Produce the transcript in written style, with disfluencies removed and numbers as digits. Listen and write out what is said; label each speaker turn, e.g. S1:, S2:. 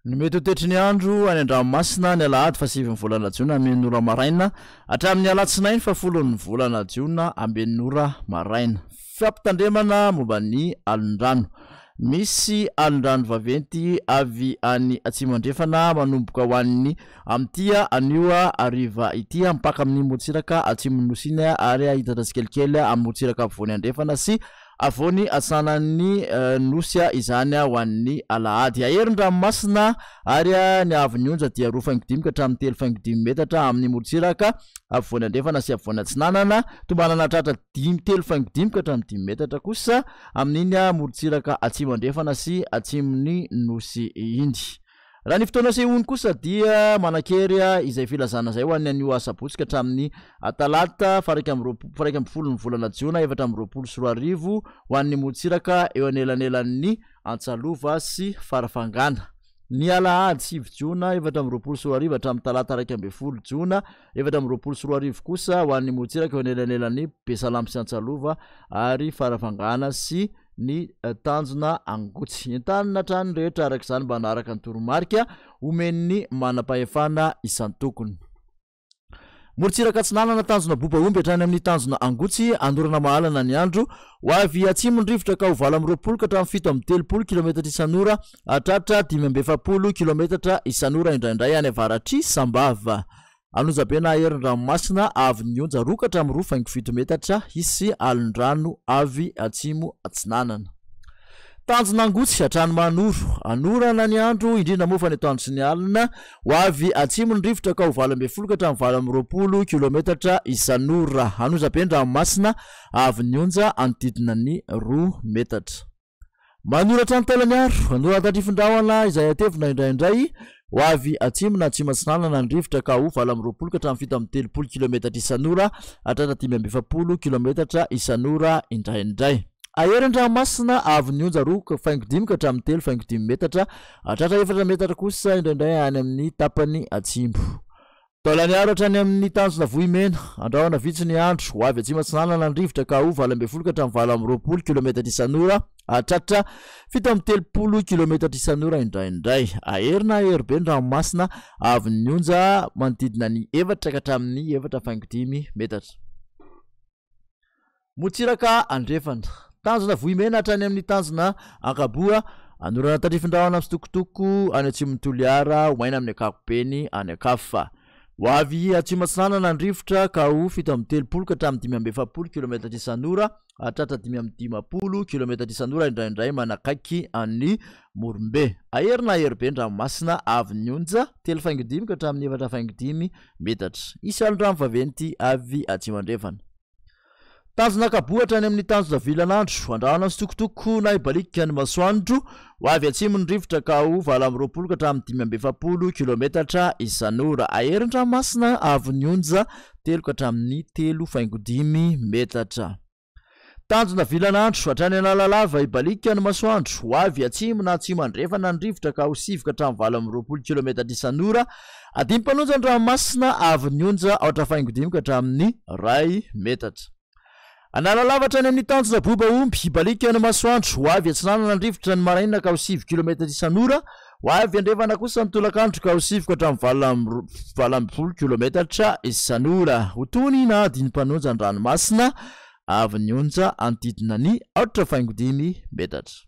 S1: Ny mety ho toetry ny andro any Andranomasina ny alahady fa 7 volana Jiona amin'ny ora maraina hatramin'ny alatsinainy fa 10 volana Jiona amin'ny ora maraina. Fampitandremana momba ny alondrano. Misy alondrano vaventy avy any Atsimandrefana manomboka ho an'ny amtia anioa ariva ity mpaka amin'ny Motsiraka atsimon'ny Nosiny ary ahitana tsikelikely amin'ny Motsiraka afovoany andrefana sy avony atsanan'ny Nosy izany ho an'ny alahady. Aherin-dranomasina ary ny avon'ionja dia 2.5 hatramin'ny 3.5 metatra amin'ny Motsiraka afovoany andrefana sy afovoany atsinanana, tombanana tratra 3.5 hatramin'ny 10 metatra kosa amin'iny Motsiraka atsimo andrefana sy atsimon'ny Nosy iny. Raha ny fotoana sehoany kosa dia manakery izay filazana zay ho an'ny anio sabotsika hatramin'ny talata faraiky amby folo ny volana Jiona 2024 ho an'ny Motsiraka eo anelanelan'ny Antsalova sy Farafangana. Ny alahady 7 Jiona 2024 hatramin'ny talata raiky amby folo Jiona 2024 kosa ho an'ny Motsiraka eo anelanelan'ny Besalamy sy Antsalova ary Farafangana sy ny tanjona Angotsy. Entanina trano rehetra araka izany mba hanaraka ny toromarika omen'ny manam-pahefana isan-tokony. Motsiraka atsinanana tanjona Bobaomby hatrany amin'ny tanjona Angotsy andorana mahalana ny andro ho avy atsimony rivotra ka ho 20 ka hatramin'ny 7 km isan'ora hatratra 5 km isan'ora indraindray any avaratry Sambava. Anozabena aherin-dranomasina avy nionja 2 hatramin'ny 2.7 metatra isy alondrano avy atsimo atsinanana. Tanjona Angotsy hatrany Manoro anorana ny andro indrindra moa fa ny atoandro sy ny alina ho avy atsimony rivotra ka ho 20 ka hatramin'ny 20 km isan'ora. Anozabena-dranomasina avy nionja anodidina ny 2 metatra. Manoratra ny tailany anora tandrifindrahona izay atevina indraindray ho avy atsimona atsimo atsinanana ny rivotra ka ho 20 ka hatramin'ny 7 km isan'ora hatratra 5 km isan'ora indraindray. Aherin-dranomasina avy nionja 2.5 ka hatramin'ny 3.5 metatra hatratra 4 metatra kosa indraindray any amin'ny tapany atsimo. Taolany hatrany amin'ny tanjona Vohimena andrahona vitsy ny andro ho avy atsimo atsinanana ny rivotra ka ho 20 ka hatramin'ny 20 km isan'ora hatratra 7 km isan'ora indraindray. Aherina aherim-dranomasina avy nionja manodidina ny 4 ka hatramin'ny 4.5 metatra. Motsiraka andrefana tanjona Vohimena hatrany amin'ny tanjona Ankaboa anorana tandrifindrahona amin'ny sitokotoko any atsimon'ny Toliara ho maina amin'ny akapobeny any Akafa. Ho avy atsimo atsinanana ny rivotra ka ho 7 ka hatramin'ny 5 km isan'ora hatratra 5 km isan'ora indraindray manakaiky any Morombe. Aherina aherim-dranomasina avy nionja 3.5 ka hatramin'ny 4.5 metatra isy alondrano vaventy avy atsimo andrefana. Tanjona Ankaboa hatrany amin'ny tanjona Vilanandro andrahona ny sitokotoko na ibalika ny masoandro ho avy atsimony rivotra ka ho 20 ka hatramin'ny 5 km isan'ora. Aherin-dranomasina avy nionja 3 ka hatramin'ny 3.5 metatra. Tanjona Vilanandro hatrany Analalava ibalika ny masoandro ho avy atsimo na atsimo andrefana ny rivotra ka ho 7 ka hatramin'ny 20 km isan'ora. Adimpanonjan-dranomasina avy nionja 4.5 ka hatramin'ny 1 metatra. Analalava hatrany amin'ny tanjona Bobaomby ibalika ny masoandro ho avy atsinanana ny rivotra ny maraina ka ho 7 km isan'ora ho avy andrefana kosa ny tolakandro ka ho 7 ka hatramin'ny 20 km isan'ora. Ho tony na adimpanonjan-dranomasina avy nionja anodidina ny 4.5 metatra.